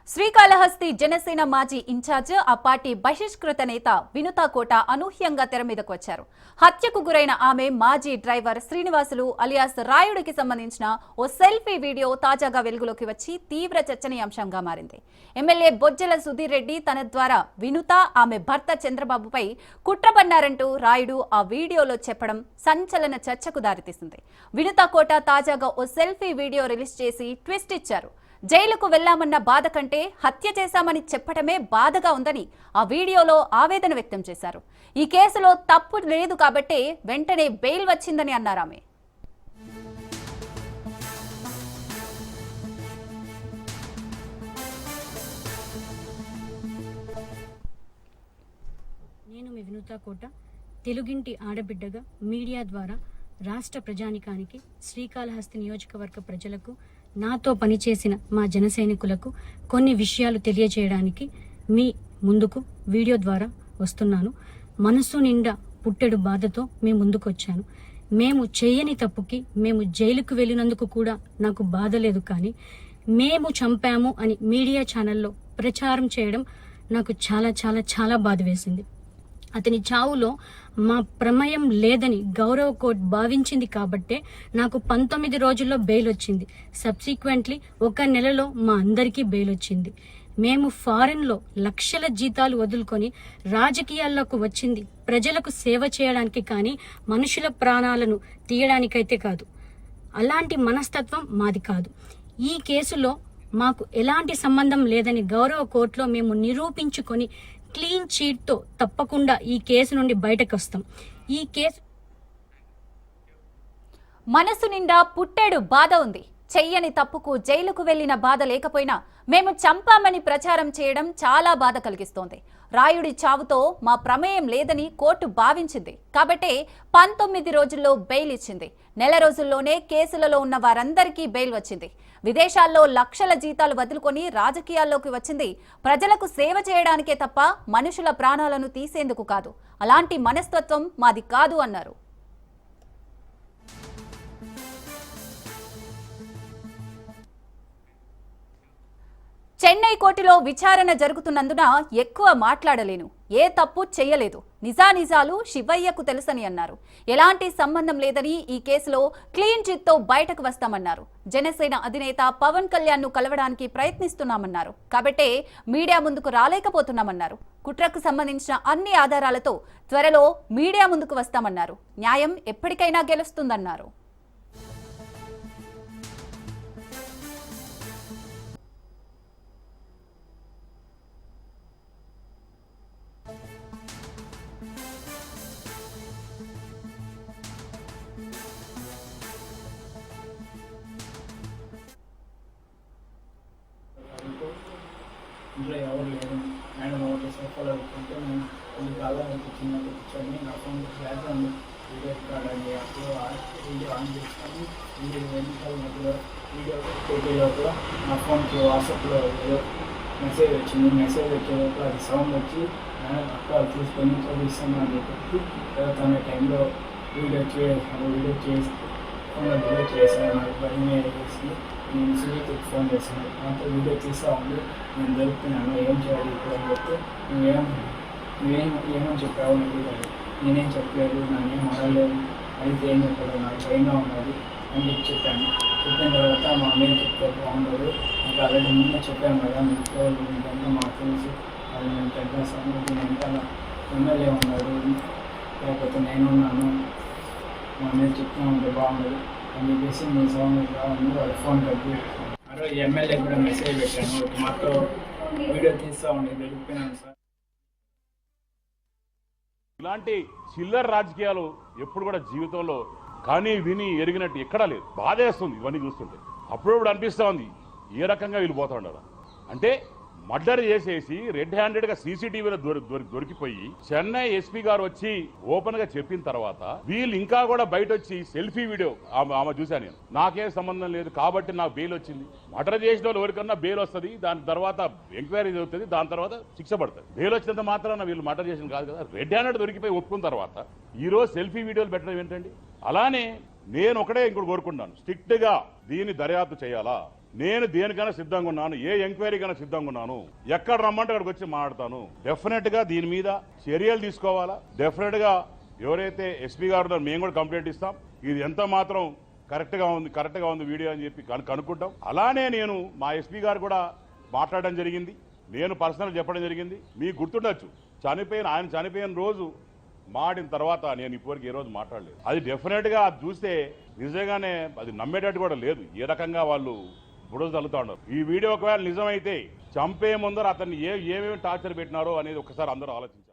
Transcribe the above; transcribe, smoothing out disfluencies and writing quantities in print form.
శ్రీకాళహస్తి జనసేన మాజీ ఇన్ఛార్జ్ ఆ పార్టీ బహిష్కృత నేత వినుతా కోట అనూహ్యంగా తెర మీదకు వచ్చారు. హత్యకు గురైన ఆమె మాజీ డ్రైవర్ శ్రీనివాసులు అలియాస్ రాయుడికి సంబంధించిన ఓ సెల్ఫీ వీడియో తాజాగా వెలుగులోకి వచ్చి తీవ్ర చర్చనీయాంశంగా మారింది. ఎమ్మెల్యే బొజ్జల సుధీర్ రెడ్డి తన ద్వారా వినుతా ఆమె భర్త చంద్రబాబుపై కుట్రపన్నారంటూ రాయుడు ఆ వీడియోలో చెప్పడం సంచలన చర్చకు దారితీసింది. వినుతా కోట తాజాగా ఓ సెల్ఫీ వీడియో రిలీజ్ చేసి ట్విస్ట్ ఇచ్చారు. జైలుకు వెళ్లామన్న బాధ కంటే హత్య చేశామని చెప్పడమే బాధగా ఉందని ఆ వీడియోలో ఆవేదన వ్యక్తం చేశారు. ఈ కేసులో తప్పు లేదు కాబట్టే వెంటనే బెయిల్ వచ్చిందని అన్నారామె. నేను మీ వినుతా కోట తెలుగింటి ఆడబిడ్డగా మీడియా ద్వారా రాష్ట్ర ప్రజానికానికి శ్రీకాళహస్తి నియోజకవర్గ ప్రజలకు నాతో పనిచేసిన మా జన సైనికులకు కొన్ని విషయాలు తెలియజేయడానికి మీ ముందుకు వీడియో ద్వారా వస్తున్నాను. మనసు నిండా పుట్టెడు బాధతో మీ ముందుకు వచ్చాను. మేము చేయని తప్పుకి మేము జైలుకు వెళ్ళినందుకు కూడా నాకు బాధ లేదు, కానీ మేము చంపాము అని మీడియా ఛానల్లో ప్రచారం చేయడం నాకు చాలా చాలా చాలా బాధ వేసింది. అతని చావులో మా ప్రమేయం లేదని గౌరవ కోర్టు భావించింది కాబట్టే నాకు 19 రోజుల్లో బెయిల్ వచ్చింది. సబ్సిక్వెంట్లీ 1 నెలలో మా అందరికీ బెయిల్ వచ్చింది. మేము ఫారెన్లో లక్షల జీతాలు వదులుకొని రాజకీయాల్లోకి వచ్చింది ప్రజలకు సేవ చేయడానికి, కానీ మనుషుల ప్రాణాలను తీయడానికైతే కాదు. అలాంటి మనస్తత్వం మాది కాదు. ఈ కేసులో మాకు ఎలాంటి సంబంధం లేదని గౌరవ కోర్టులో మేము నిరూపించుకొని క్లీన్ చీట్తో తప్పకుండా ఈ కేసు నుండి బయటకు వస్తాం. ఈ కేసు మనసు నిండా పుట్టేడు బాధ ఉంది. చెయ్యని తప్పుకు జైలుకు వెళ్లిన బాధ లేకపోయినా మేము చంపామని ప్రచారం చేయడం చాలా బాధ కలిగిస్తోంది. రాయుడి చావుతో మా ప్రమేయం లేదని కోర్టు భావించింది కాబట్టే 19 రోజుల్లో బెయిల్ ఇచ్చింది. నెల రోజుల్లోనే కేసులలో ఉన్న వారందరికీ బెయిల్ వచ్చింది. విదేశాల్లో లక్షల జీతాలు వదులుకొని రాజకీయాల్లోకి వచ్చింది ప్రజలకు సేవ చేయడానికే తప్ప మనుషుల ప్రాణాలను తీసేందుకు కాదు. అలాంటి మనస్తత్వం మాది కాదు అన్నారు. చెన్నై కోర్టులో విచారణ జరుగుతున్నందున ఎక్కువ మాట్లాడలేను. ఏ తప్పు చేయలేదు. నిజానిజాలు శివయ్యకు తెలుసని అన్నారు. ఎలాంటి సంబంధం లేదని ఈ కేసులో క్లీన్ చిట్తో బయటకు వస్తామన్నారు. జనసేన అధినేత పవన్ కళ్యాణ్ ను కలవడానికి ప్రయత్నిస్తున్నామన్నారు. కాబట్టే మీడియా ముందుకు రాలేకపోతున్నామన్నారు. కుట్రకు సంబంధించిన అన్ని ఆధారాలతో త్వరలో మీడియా ముందుకు వస్తామన్నారు. న్యాయం ఎప్పటికైనా గెలుస్తుందన్నారు. ఇంట్లో ఎవరు లేరు. మేడం ఒకటి సోఫాలో కూర్చుంటే నేను కొన్ని బాగా కూర్చున్నట్టు కూర్చొని నా ఫోన్ బ్యాక్గ్రౌండ్ వీడియో రికార్డ్ అని అప్పుడు వీడియో ఆన్ చేసుకొని 2 నిమిషాల మధ్యలో వీడియో పెట్టేలోపల నా ఫోన్కి వాట్సాప్లో ఏదో మెసేజ్ వచ్చింది. మెసేజ్ వచ్చేలోపల అది సౌండ్ వచ్చి అక్క తీసుకొని చూపిస్తాను అని చెప్పి తన టైంలో వీడియో చేసి ఫోన్లో వీడియో చేశాను. నాకు భయం వేసి నేను సునీతకి ఫోన్ చేశాను. నాతో వీడియో తీస్తూ ఉంది, నేను దొరుకుతున్నాను, ఏం చేయాలి ఇప్పుడు అని చెప్తే నువ్వేమని చెప్పావు అని అడిగాడు. నేనేం చెప్పలేదు, నానేం అడగలేదు, అయితే ఏం చెప్పాడు, నాకు భయంగా ఉన్నది అని చెప్పాను. చెప్పిన తర్వాత మా అమ్మేం చెప్తే బాగుండదు, నాకు ఆల్రెడీ ముందే చెప్పాను కదా, మీకు మీకంతా మా ఫ్రెండ్స్ అది మేము చంపేస్తాను, దీని వెనకాల ఎమ్మెల్యే ఉన్నాడు, లేకపోతే నేనున్నాను, మా మీద చెప్తూ ఉంటే బాగుండదు అని చెప్పేసి మీ సౌండ్ కావాలని వాళ్ళ ఫోన్ కట్టి ఆ రోజు ఎమ్మెల్యే కూడా మెసేజ్ పెట్టాను. మాతో వీడియో తీస్తూ ఉండే దొరికిపోయినాను సార్. ఇలాంటి చిల్లర రాజకీయాలు ఎప్పుడు కూడా జీవితంలో కానీ విని ఎరిగినట్టు ఎక్కడా లేదు. బాధేస్తుంది ఇవన్నీ చూస్తుంటే. అప్పుడప్పుడు అనిపిస్తూ ఉంది ఏ రకంగా వీళ్ళు పోతా ఉన్నారు అంటే మర్డర్ చేసేసి రెడ్ హ్యాండెడ్ గా సీసీటీవీలో దొరికిపోయి చెన్నై ఎస్పీ గారు వచ్చి ఓపెన్ గా చెప్పిన తర్వాత వీళ్ళు ఇంకా కూడా బయట వచ్చి సెల్ఫీ వీడియో ఆమె చూశాను నేను. నాకేం సంబంధం లేదు కాబట్టి నాకు బెయిల్ వచ్చింది. మర్డర్ చేసిన వాళ్ళు ఎవరికన్నా బెయిల్ వస్తుంది, దాని తర్వాత ఎంక్వైరీ జరుగుతుంది, దాని తర్వాత శిక్ష పడుతుంది. బెయిల్ వచ్చినంత మాత్రాన వీళ్ళు మర్డర్ చేసిన కాదు కదా. రెడ్ హ్యాండెడ్ దొరికిపోయి ఒప్పుకున్న తర్వాత ఈ రోజు సెల్ఫీ వీడియోలు పెట్టడం ఏంటండి? అలానే నేను ఒకటే ఇంకోటి కోరుకుంటున్నాను, స్ట్రిక్ట్ గా దీన్ని దర్యాప్తు చేయాలా. నేను దేనికైనా సిద్ధంగా ఉన్నాను, ఏ ఎంక్వైరీకైనా సిద్ధంగా ఉన్నాను. ఎక్కడ రమ్మంటే అక్కడికి వచ్చి మాట్లాడతాను. డెఫినెట్ గా దీని మీద చర్యలు తీసుకోవాలా. డెఫినెట్ గా ఎవరైతే ఎస్పీ గారు మేము కూడా కంప్లైంట్ ఇస్తాం. ఇది ఎంత మాత్రం కరెక్ట్ గా ఉంది వీడియో అని చెప్పి కనుక్కుంటాం. అలానే నేను మా ఎస్పీ గారు కూడా మాట్లాడడం జరిగింది. నేను పర్సనల్ చెప్పడం జరిగింది. మీకు గుర్తుండొచ్చు, ఆయన చనిపోయిన రోజు మాడిన తర్వాత నేను ఇప్పటివరకు ఏ రోజు మాట్లాడలేదు. అది డెఫినెట్ గా చూస్తే నిజంగానే అది నమ్మేటట్టు కూడా లేదు. ఏ రకంగా వాళ్ళు బుడలు తల్లుతా ఉన్నారు. ఈ వీడియో ఒకవేళ నిజమైతే చంపే ముందర అతన్ని ఏమేమి టార్చర్ పెట్టినారో అనేది ఒకసారి అందరూ ఆలోచించారు.